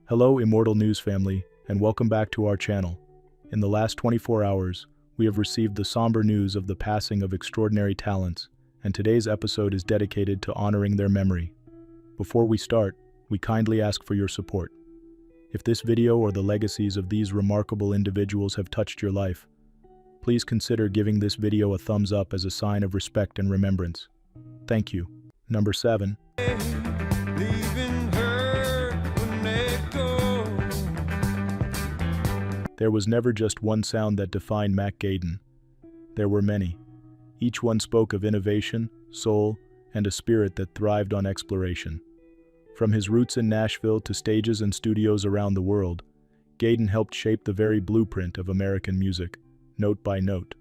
Hello, Immortal News family, and welcome back to our channel. In the last 24 hours, we have received the somber news of the passing of extraordinary talents, and today's episode is dedicated to honoring their memory. Before we start, we kindly ask for your support. If this video or the legacies of these remarkable individuals have touched your life, please consider giving this video a thumbs up as a sign of respect and remembrance. Thank you. Number 7. There was never just one sound that defined Mac Gayden. There were many. Each one spoke of innovation, soul, and a spirit that thrived on exploration. From his roots in Nashville to stages and studios around the world, Gayden helped shape the very blueprint of American music, note by note.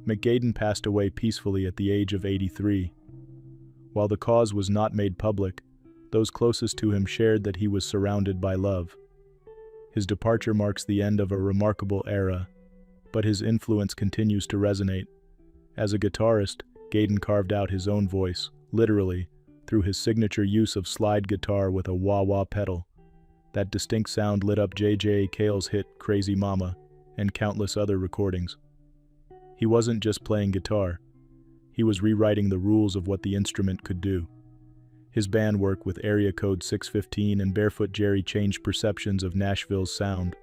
Mac Gayden passed away peacefully at the age of 83. While the cause was not made public, those closest to him shared that he was surrounded by love. His departure marks the end of a remarkable era, but his influence continues to resonate. As a guitarist, Gayden carved out his own voice, literally, through his signature use of slide guitar with a wah-wah pedal. That distinct sound lit up J.J. Cale's hit Crazy Mama and countless other recordings. He wasn't just playing guitar, he was rewriting the rules of what the instrument could do. His band work with Area Code 615 and Barefoot Jerry changed perceptions of Nashville's sound,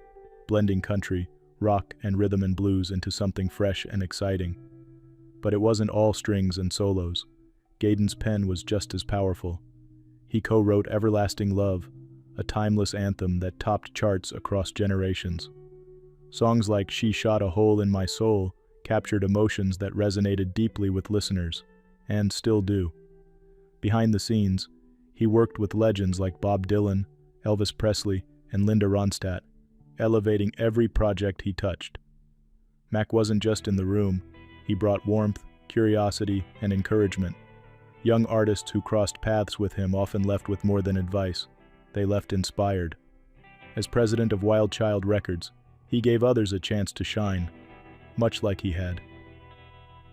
blending country, rock, and rhythm and blues into something fresh and exciting. But it wasn't all strings and solos. Gayden's pen was just as powerful. He co-wrote Everlasting Love, a timeless anthem that topped charts across generations. Songs like She Shot a Hole in My Soul captured emotions that resonated deeply with listeners, and still do. Behind the scenes, he worked with legends like Bob Dylan, Elvis Presley, and Linda Ronstadt, elevating every project he touched. Mac wasn't just in the room, he brought warmth, curiosity, and encouragement. Young artists who crossed paths with him often left with more than advice. They left inspired. As president of Wild Child Records, he gave others a chance to shine, much like he had.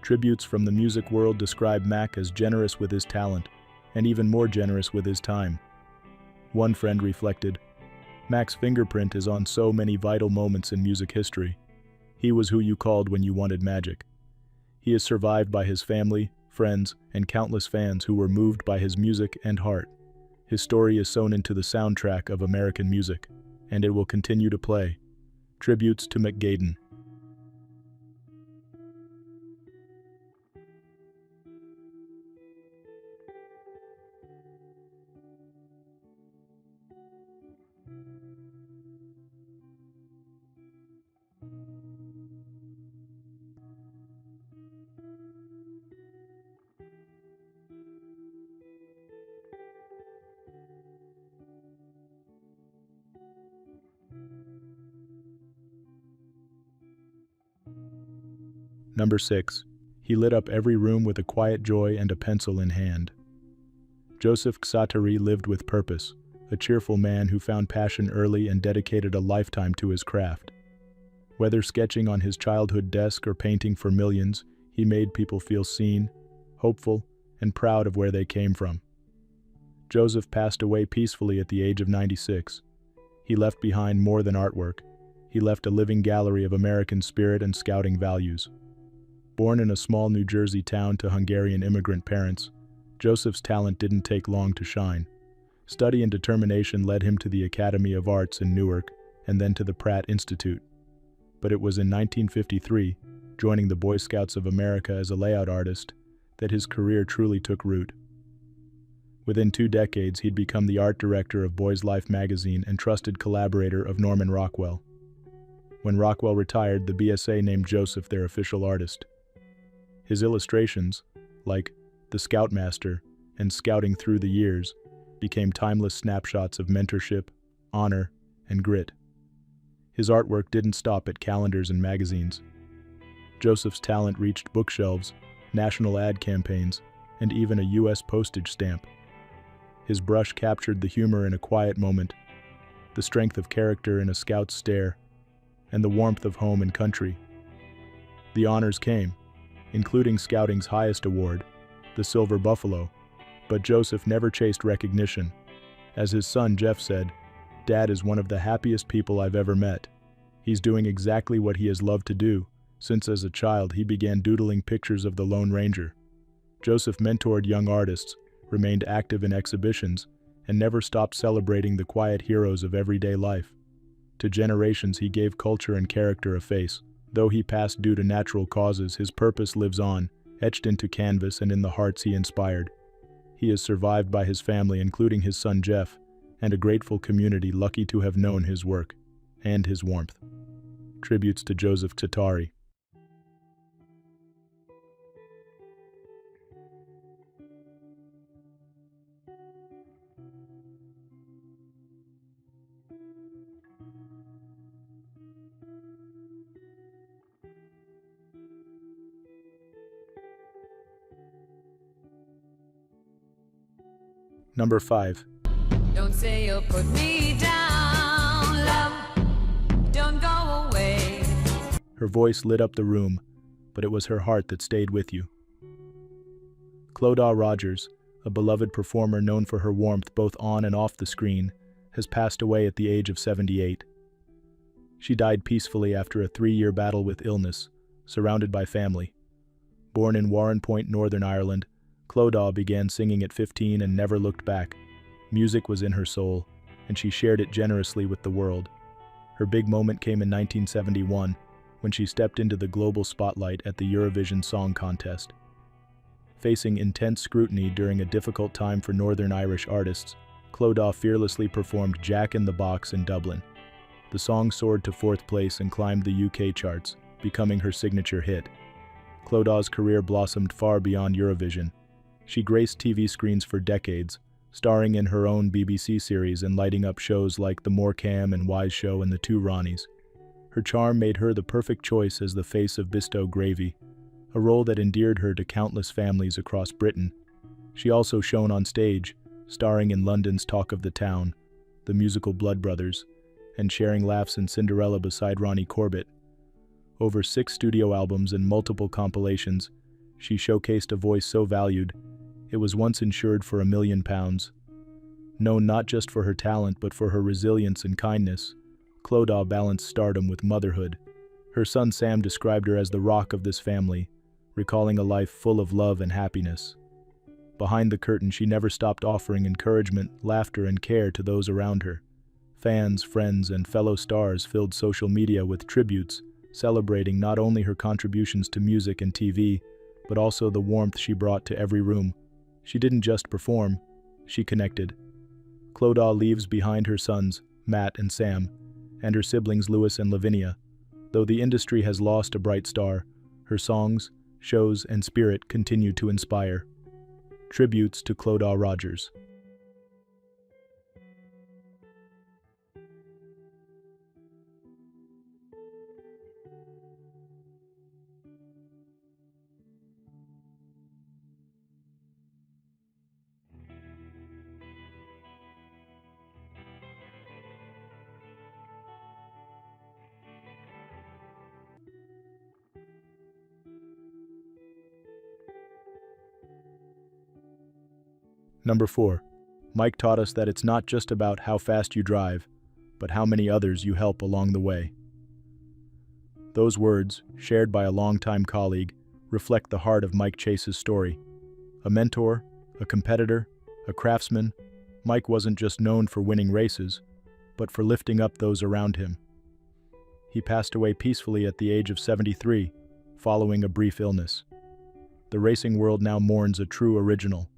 Tributes from the music world describe Mac as generous with his talent, and even more generous with his time. One friend reflected, "Mac's fingerprint is on so many vital moments in music history. He was who you called when you wanted magic." He is survived by his family, friends, and countless fans who were moved by his music and heart. His story is sewn into the soundtrack of American music, and it will continue to play. Tributes to Mac Gayden. Number 6. He lit up every room with a quiet joy and a pencil in hand. Joseph Csatari lived with purpose, a cheerful man who found passion early and dedicated a lifetime to his craft. Whether sketching on his childhood desk or painting for millions, he made people feel seen, hopeful, and proud of where they came from. Joseph passed away peacefully at the age of 96. He left behind more than artwork. He left a living gallery of American spirit and scouting values. Born in a small New Jersey town to Hungarian immigrant parents, Joseph's talent didn't take long to shine. Study and determination led him to the Academy of Arts in Newark and then to the Pratt Institute. But it was in 1953, joining the Boy Scouts of America as a layout artist, that his career truly took root. Within 2 decades, he'd become the art director of Boys Life magazine and trusted collaborator of Norman Rockwell. When Rockwell retired, the BSA named Joseph their official artist. His illustrations, like The Scoutmaster and Scouting Through the Years, became timeless snapshots of mentorship, honor, and grit. His artwork didn't stop at calendars and magazines. Joseph's talent reached bookshelves, national ad campaigns, and even a U.S. postage stamp. His brush captured the humor in a quiet moment, the strength of character in a scout's stare, and the warmth of home and country. The honors came, including Scouting's highest award, the Silver Buffalo, but Joseph never chased recognition. As his son Jeff said, Dad is one of the happiest people I've ever met. He's doing exactly what he has loved to do, since as a child he began doodling pictures of the Lone Ranger. Joseph mentored young artists, remained active in exhibitions, and never stopped celebrating the quiet heroes of everyday life. To generations he gave culture and character a face. Though he passed due to natural causes, his purpose lives on, etched into canvas and in the hearts he inspired. He is survived by his family, including his son Jeff, and a grateful community lucky to have known his work and his warmth. Tributes to Joseph Csatari. Number 5. Don't say you'll put me down, love, don't go away. Her voice lit up the room, but it was her heart that stayed with you. Clodagh Rodgers, a beloved performer known for her warmth both on and off the screen, has passed away at the age of 78. She died peacefully after a 3-year battle with illness, surrounded by family. Born in Warrenpoint, Northern Ireland, Clodagh began singing at 15 and never looked back. Music was in her soul, and she shared it generously with the world. Her big moment came in 1971, when she stepped into the global spotlight at the Eurovision Song Contest. Facing intense scrutiny during a difficult time for Northern Irish artists, Clodagh fearlessly performed Jack in the Box in Dublin. The song soared to 4th place and climbed the UK charts, becoming her signature hit. Clodagh's career blossomed far beyond Eurovision. She graced TV screens for decades, starring in her own BBC series and lighting up shows like The Morecambe and Wise Show and The Two Ronnies. Her charm made her the perfect choice as the face of Bisto Gravy, a role that endeared her to countless families across Britain. She also shone on stage, starring in London's Talk of the Town, the musical Blood Brothers, and sharing laughs in Cinderella beside Ronnie Corbett. Over 6 studio albums and multiple compilations, she showcased a voice so valued, it was once insured for £1 million. Known not just for her talent but for her resilience and kindness, Clodagh balanced stardom with motherhood. Her son Sam described her as the rock of this family, recalling a life full of love and happiness. Behind the curtain, she never stopped offering encouragement, laughter, and care to those around her. Fans, friends, and fellow stars filled social media with tributes, celebrating not only her contributions to music and TV, but also the warmth she brought to every room. She didn't just perform, she connected. Clodagh leaves behind her sons, Matt and Sam, and her siblings Lewis and Lavinia. Though the industry has lost a bright star, her songs, shows, and spirit continue to inspire. Tributes to Clodagh Rodgers. Number 4. Mike taught us that it's not just about how fast you drive, but how many others you help along the way. Those words, shared by a longtime colleague, reflect the heart of Mike Chase's story. A mentor, a competitor, a craftsman, Mike wasn't just known for winning races, but for lifting up those around him. He passed away peacefully at the age of 73, following a brief illness. The racing world now mourns a true original.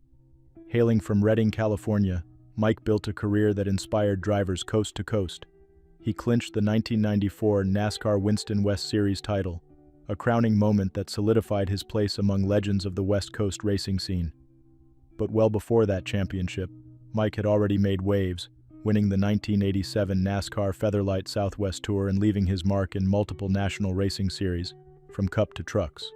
Hailing from Redding, California, Mike built a career that inspired drivers coast to coast. He clinched the 1994 NASCAR Winston West Series title, a crowning moment that solidified his place among legends of the West Coast racing scene. But well before that championship, Mike had already made waves, winning the 1987 NASCAR Featherlight Southwest Tour and leaving his mark in multiple national racing series, from Cup to Trucks.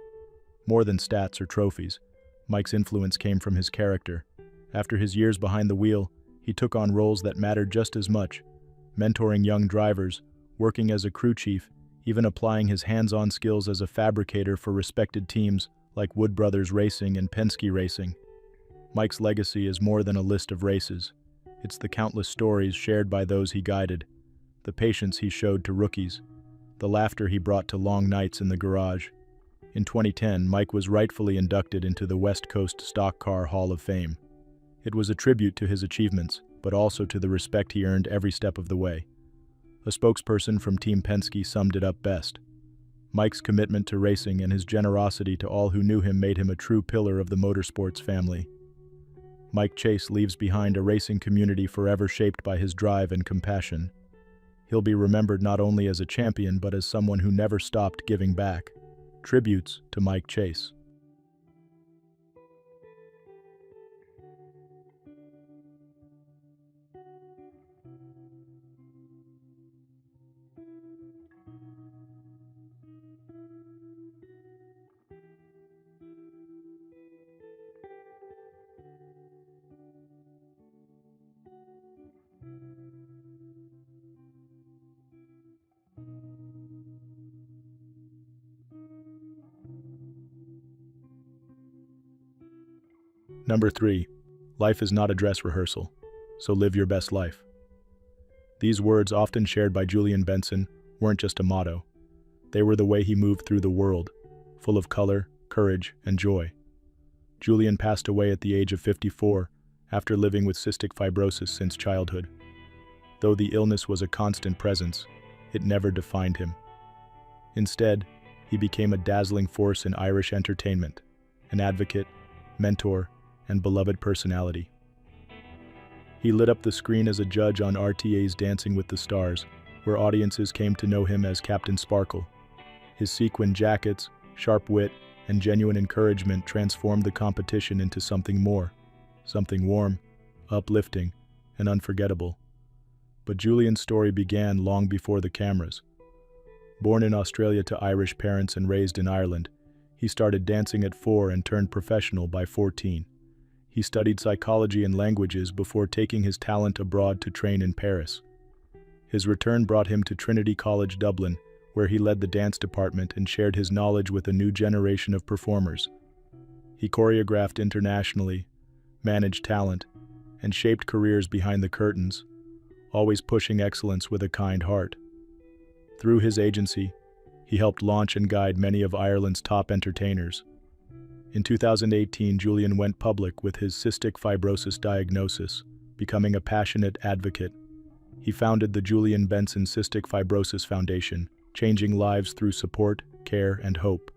More than stats or trophies, Mike's influence came from his character. After his years behind the wheel, he took on roles that mattered just as much, mentoring young drivers, working as a crew chief, even applying his hands-on skills as a fabricator for respected teams like Wood Brothers Racing and Penske Racing. Mike's legacy is more than a list of races. It's the countless stories shared by those he guided, the patience he showed to rookies, the laughter he brought to long nights in the garage. In 2010, Mike was rightfully inducted into the West Coast Stock Car Hall of Fame. It was a tribute to his achievements, but also to the respect he earned every step of the way. A spokesperson from Team Penske summed it up best. Mike's commitment to racing and his generosity to all who knew him made him a true pillar of the motorsports family. Mike Chase leaves behind a racing community forever shaped by his drive and compassion. He'll be remembered not only as a champion but as someone who never stopped giving back. Tributes to Mike Chase. Number 3. Life is not a dress rehearsal, so live your best life. These words, often shared by Julian Benson, weren't just a motto. They were the way he moved through the world, full of color, courage, and joy. Julian passed away at the age of 54 after living with cystic fibrosis since childhood. Though the illness was a constant presence, it never defined him. Instead, he became a dazzling force in Irish entertainment, an advocate, mentor, and beloved personality. He lit up the screen as a judge on RTA's Dancing with the Stars, where audiences came to know him as Captain Sparkle. His sequin jackets, sharp wit, and genuine encouragement transformed the competition into something more, something warm, uplifting, and unforgettable. But Julian's story began long before the cameras. Born in Australia to Irish parents and raised in Ireland, he started dancing at 4 and turned professional by 14. He studied psychology and languages before taking his talent abroad to train in Paris. His return brought him to Trinity College Dublin, where he led the dance department and shared his knowledge with a new generation of performers. He choreographed internationally, managed talent, and shaped careers behind the curtains, always pushing excellence with a kind heart. Through his agency, he helped launch and guide many of Ireland's top entertainers. In 2018, Julian went public with his cystic fibrosis diagnosis, becoming a passionate advocate. He founded the Julian Benson Cystic Fibrosis Foundation, changing lives through support, care, and hope.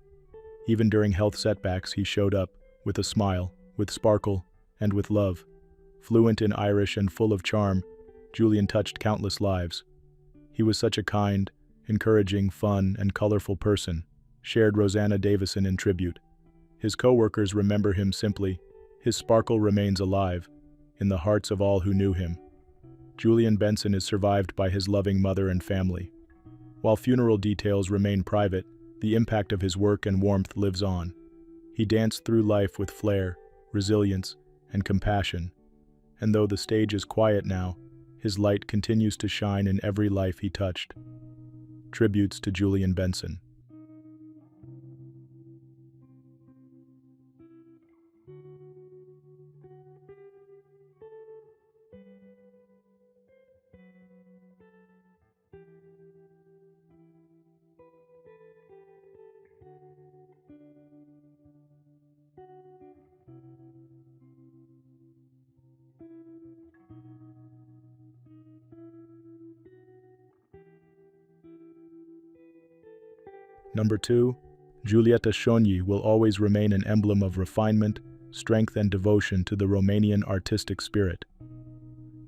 Even during health setbacks, he showed up, with a smile, with sparkle, and with love. Fluent in Irish and full of charm, Julian touched countless lives. He was such a kind, encouraging, fun, and colorful person, shared Rosanna Davison in tribute. His co-workers remember him simply, his sparkle remains alive, in the hearts of all who knew him. Julian Benson is survived by his loving mother and family. While funeral details remain private, the impact of his work and warmth lives on. He danced through life with flair, resilience, and compassion. And though the stage is quiet now, his light continues to shine in every life he touched. Tributes to Julian Benson. Number 2, Julieta Cioni will always remain an emblem of refinement, strength, and devotion to the Romanian artistic spirit.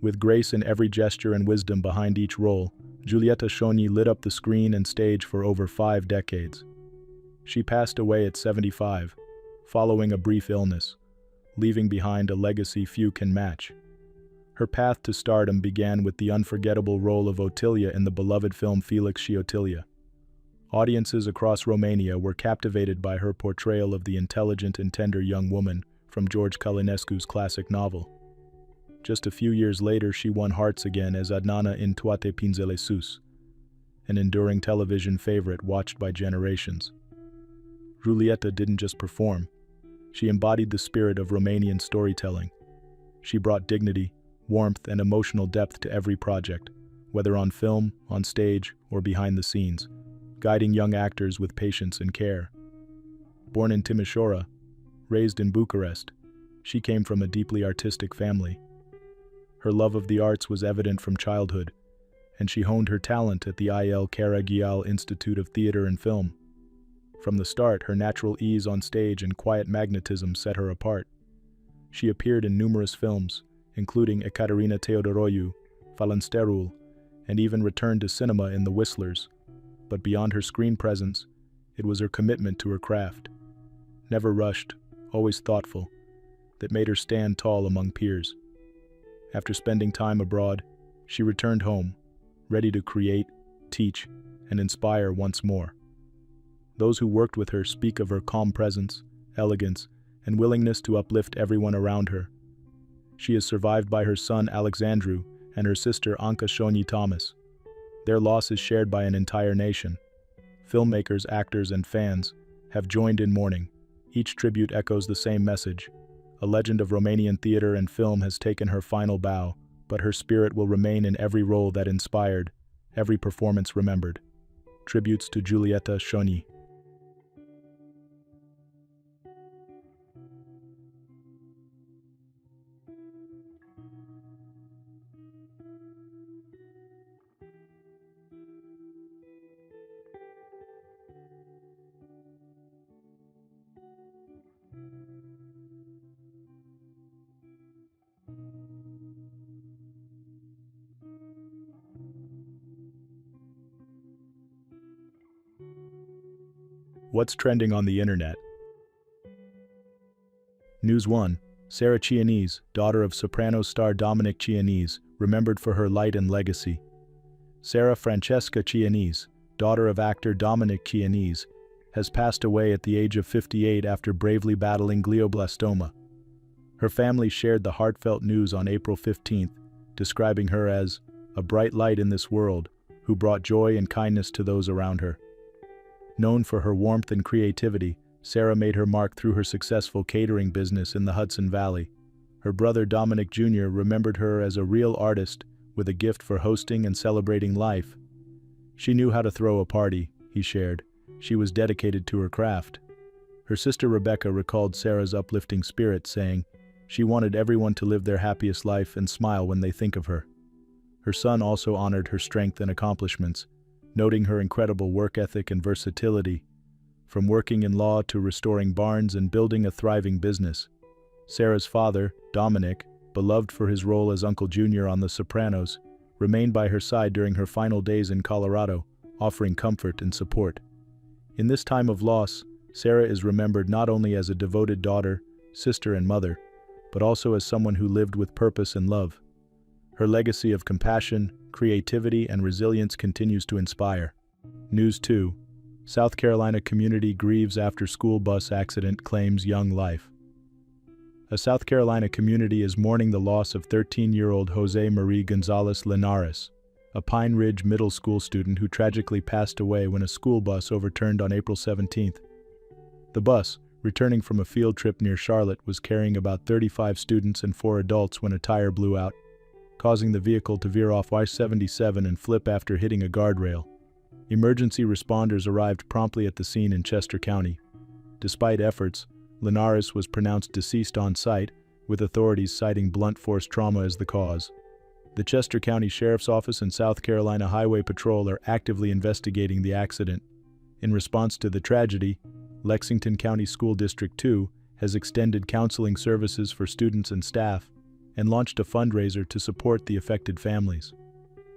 With grace in every gesture and wisdom behind each role, Julieta Cioni lit up the screen and stage for over 5 decades. She passed away at 75, following a brief illness, leaving behind a legacy few can match. Her path to stardom began with the unforgettable role of Otilia in the beloved film Felix și Otilia. Audiences across Romania were captivated by her portrayal of the intelligent and tender young woman from George Călinescu's classic novel. Just a few years later, she won hearts again as Adnana in Toate Pinzele Sus, an enduring television favorite watched by generations. Julieta didn't just perform, she embodied the spirit of Romanian storytelling. She brought dignity, warmth, and emotional depth to every project, whether on film, on stage, or behind the scenes, guiding young actors with patience and care. Born in Timișoara, raised in Bucharest, she came from a deeply artistic family. Her love of the arts was evident from childhood, and she honed her talent at the Il Caragiale Institute of Theatre and Film. From the start, her natural ease on stage and quiet magnetism set her apart. She appeared in numerous films, including Ekaterina Teodoroiu, Falansterul, and even returned to cinema in The Whistlers. But beyond her screen presence, it was her commitment to her craft, never rushed, always thoughtful, that made her stand tall among peers. After spending time abroad, she returned home, ready to create, teach, and inspire once more. Those who worked with her speak of her calm presence, elegance, and willingness to uplift everyone around her. She is survived by her son Alexandru and her sister Anca Shonyi Thomas. Their loss is shared by an entire nation. Filmmakers, actors, and fans have joined in mourning. Each tribute echoes the same message. A legend of Romanian theater and film has taken her final bow, but her spirit will remain in every role that inspired, every performance remembered. Tributes to Julieta Shonyi. What's trending on the internet? News 1. Sarah Cianese, daughter of soprano star Dominic Cianese, remembered for her light and legacy. Sarah Francesca Cianese, daughter of actor Dominic Cianese, has passed away at the age of 58 after bravely battling glioblastoma. Her family shared the heartfelt news on April 15th, describing her as a bright light in this world who brought joy and kindness to those around her. Known for her warmth and creativity, Sarah made her mark through her successful catering business in the Hudson Valley. Her brother Dominic Jr. remembered her as a real artist with a gift for hosting and celebrating life. She knew how to throw a party, he shared. She was dedicated to her craft. Her sister Rebecca recalled Sarah's uplifting spirit, saying, "She wanted everyone to live their happiest life and smile when they think of her." Her son also honored her strength and accomplishments, noting her incredible work ethic and versatility, from working in law to restoring barns and building a thriving business. Sarah's father, Dominic, beloved for his role as Uncle Junior on The Sopranos, remained by her side during her final days in Colorado, offering comfort and support. In this time of loss, Sarah is remembered not only as a devoted daughter, sister, and mother, but also as someone who lived with purpose and love. Her legacy of compassion, creativity, and resilience continues to inspire. News 2. South Carolina community grieves after school bus accident claims young life. A South Carolina community is mourning the loss of 13-year-old Jose Marie Gonzalez Linares, a Pine Ridge Middle School student who tragically passed away when a school bus overturned on April 17th. The bus, returning from a field trip near Charlotte, was carrying about 35 students and 4 adults when a tire blew out, causing the vehicle to veer off I-77 and flip after hitting a guardrail. Emergency responders arrived promptly at the scene in Chester County. Despite efforts, Linares was pronounced deceased on site, with authorities citing blunt force trauma as the cause. The Chester County Sheriff's Office and South Carolina Highway Patrol are actively investigating the accident. In response to the tragedy, Lexington County School District 2 has extended counseling services for students and staff, and launched a fundraiser to support the affected families.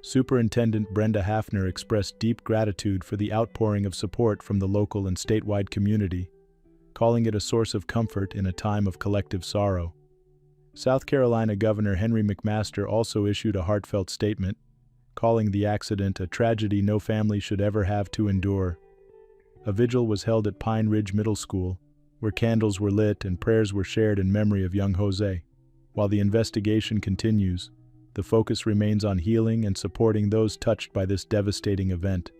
Superintendent Brenda Hafner expressed deep gratitude for the outpouring of support from the local and statewide community, calling it a source of comfort in a time of collective sorrow. South Carolina Governor Henry McMaster also issued a heartfelt statement, calling the accident a tragedy no family should ever have to endure. A vigil was held at Pine Ridge Middle School, where candles were lit and prayers were shared in memory of young Jose. While the investigation continues, the focus remains on healing and supporting those touched by this devastating event,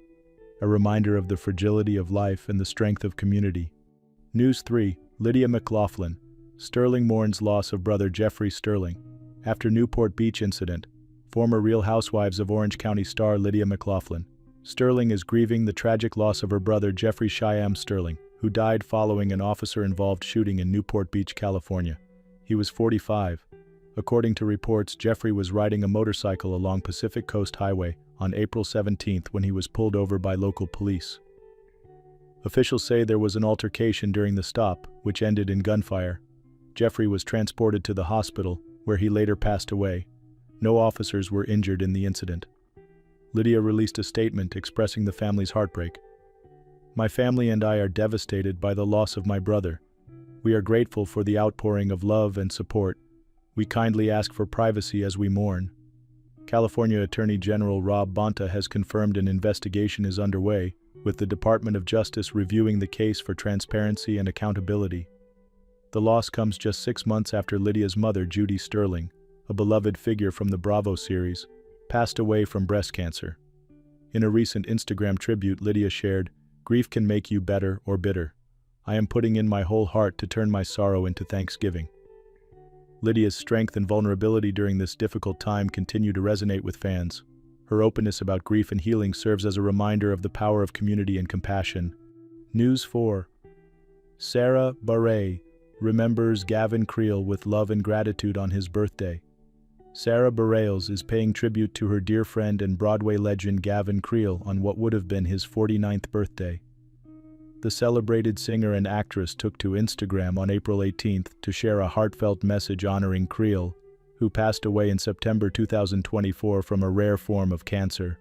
a reminder of the fragility of life and the strength of community. News 3. Lydia McLaughlin. Sterling mourns loss of brother Jeffrey Sterling. After Newport Beach incident, former Real Housewives of Orange County star Lydia McLaughlin. Sterling is grieving the tragic loss of her brother Jeffrey Shyam Sterling, who died following an officer-involved shooting in Newport Beach, California. He was 45. According to reports, Jeffrey was riding a motorcycle along Pacific Coast Highway on April 17 when he was pulled over by local police. Officials say there was an altercation during the stop, which ended in gunfire. Jeffrey was transported to the hospital, where he later passed away. No officers were injured in the incident. Lydia released a statement expressing the family's heartbreak. "My family and I are devastated by the loss of my brother. We are grateful for the outpouring of love and support. We kindly ask for privacy as we mourn." California Attorney General Rob Bonta has confirmed an investigation is underway, with the Department of Justice reviewing the case for transparency and accountability. The loss comes just 6 months after Lydia's mother, Judy Sterling, a beloved figure from the Bravo series, passed away from breast cancer. In a recent Instagram tribute, Lydia shared, "Grief can make you better or bitter. I am putting in my whole heart to turn my sorrow into thanksgiving." Lydia's strength and vulnerability during this difficult time continue to resonate with fans. Her openness about grief and healing serves as a reminder of the power of community and compassion. News 4. Sarah Bareilles remembers Gavin Creel with love and gratitude on his birthday. Sarah Bareilles is paying tribute to her dear friend and Broadway legend Gavin Creel on what would have been his 49th birthday. The celebrated singer and actress took to Instagram on April 18 to share a heartfelt message honoring Creel, who passed away in September 2024 from a rare form of cancer.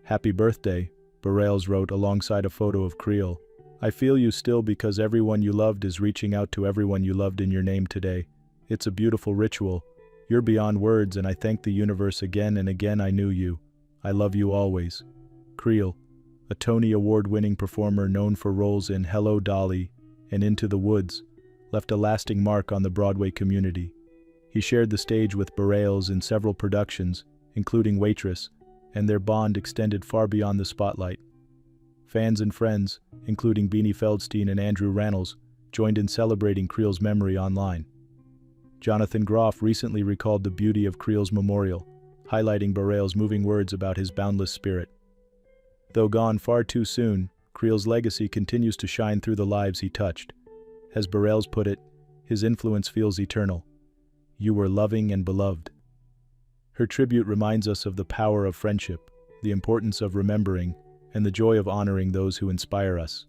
"Happy birthday," Bareilles wrote alongside a photo of Creel. "I feel you still because everyone you loved is reaching out to everyone you loved in your name today. It's a beautiful ritual. You're beyond words, and I thank the universe again and again I knew you. I love you always." Creel, a Tony Award-winning performer known for roles in Hello, Dolly and Into the Woods, left a lasting mark on the Broadway community. He shared the stage with Bareilles in several productions, including Waitress, and their bond extended far beyond the spotlight. Fans and friends, including Beanie Feldstein and Andrew Rannells, joined in celebrating Creel's memory online. Jonathan Groff recently recalled the beauty of Creel's memorial, highlighting Bareilles' moving words about his boundless spirit. Though gone far too soon, Creel's legacy continues to shine through the lives he touched. As Bareilles put it, his influence feels eternal. "You were loving and beloved." Her tribute reminds us of the power of friendship, the importance of remembering, and the joy of honoring those who inspire us.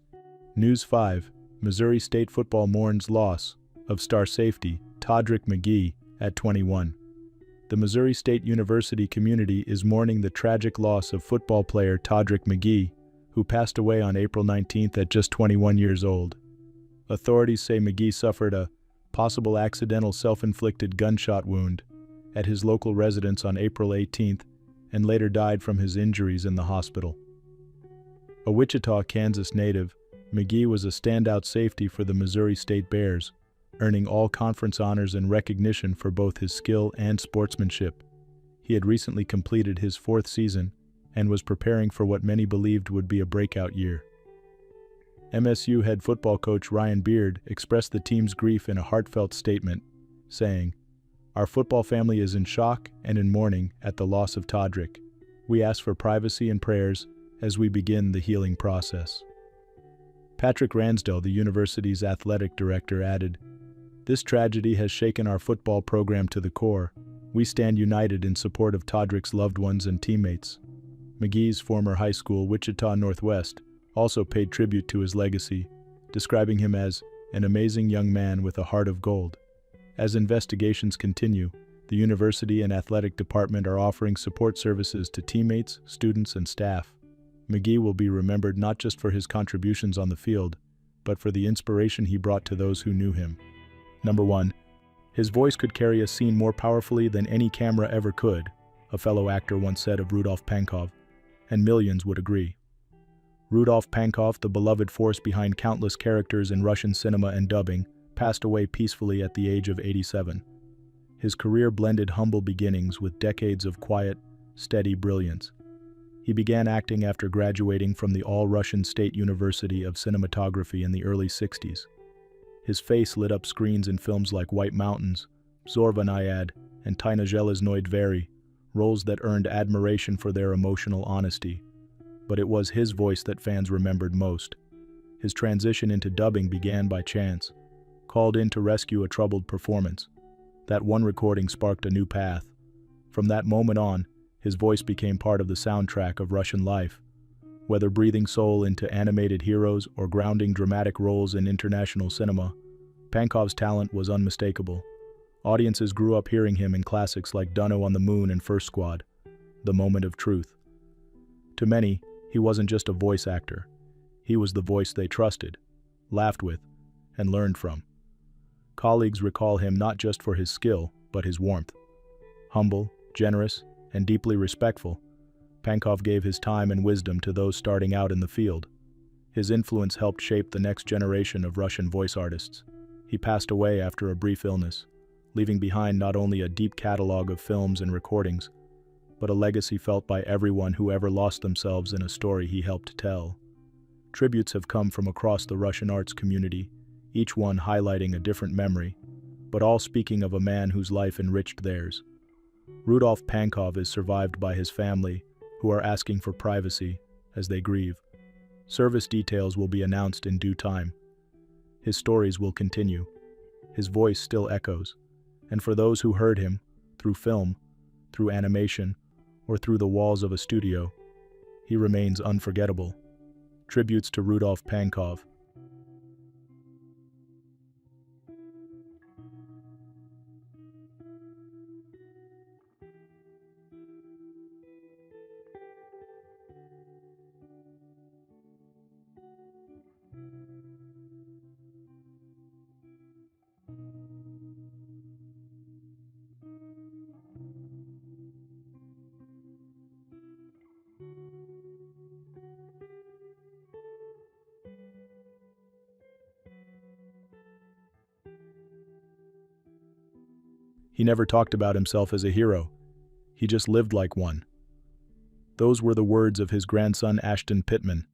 News 5. Missouri State football mourns loss of star safety Todrick McGee at 21. The Missouri State University community is mourning the tragic loss of football player Todrick McGee, who passed away on April 19 at just 21 years old. Authorities say McGee suffered a possible accidental self-inflicted gunshot wound at his local residence on April 18 and later died from his injuries in the hospital. A Wichita, Kansas native, McGee was a standout safety for the Missouri State Bears, earning all-conference honors and recognition for both his skill and sportsmanship. He had recently completed his 4th season and was preparing for what many believed would be a breakout year. MSU head football coach Ryan Beard expressed the team's grief in a heartfelt statement, saying, "Our football family is in shock and in mourning at the loss of Todrick. We ask for privacy and prayers as we begin the healing process." Patrick Ransdell, the university's athletic director, added, "This tragedy has shaken our football program to the core. We stand united in support of Todrick's loved ones and teammates." McGee's former high school, Wichita Northwest, also paid tribute to his legacy, describing him as an amazing young man with a heart of gold. As investigations continue, the university and athletic department are offering support services to teammates, students, and staff. McGee will be remembered not just for his contributions on the field, but for the inspiration he brought to those who knew him. Number 1. His voice could carry a scene more powerfully than any camera ever could, a fellow actor once said of Rudolf Pankov, and millions would agree. Rudolf Pankov, the beloved force behind countless characters in Russian cinema and dubbing, passed away peacefully at the age of 87. His career blended humble beginnings with decades of quiet, steady brilliance. He began acting after graduating from the All-Russian State University of Cinematography in the early 60s. His face lit up screens in films like White Mountains, Zorba Nyad, and Tina Gelesnoid Vary, roles that earned admiration for their emotional honesty. But it was his voice that fans remembered most. His transition into dubbing began by chance, called in to rescue a troubled performance. That one recording sparked a new path. From that moment on, his voice became part of the soundtrack of Russian life. Whether breathing soul into animated heroes or grounding dramatic roles in international cinema, Pankov's talent was unmistakable. Audiences grew up hearing him in classics like Dunno on the Moon and First Squad, The Moment of Truth. To many, he wasn't just a voice actor. He was the voice they trusted, laughed with, and learned from. Colleagues recall him not just for his skill, but his warmth. Humble, generous, and deeply respectful, Pankov gave his time and wisdom to those starting out in the field. His influence helped shape the next generation of Russian voice artists. He passed away after a brief illness, leaving behind not only a deep catalog of films and recordings, but a legacy felt by everyone who ever lost themselves in a story he helped tell. Tributes have come from across the Russian arts community, each one highlighting a different memory, but all speaking of a man whose life enriched theirs. Rudolf Pankov is survived by his family, who are asking for privacy as they grieve. Service details will be announced in due time. His stories will continue. His voice still echoes, and for those who heard him, through film, through animation, or through the walls of a studio, he remains unforgettable. Tributes to Rudolf Pankov. He never talked about himself as a hero. He just lived like one. Those were the words of his grandson Ashton Pittman,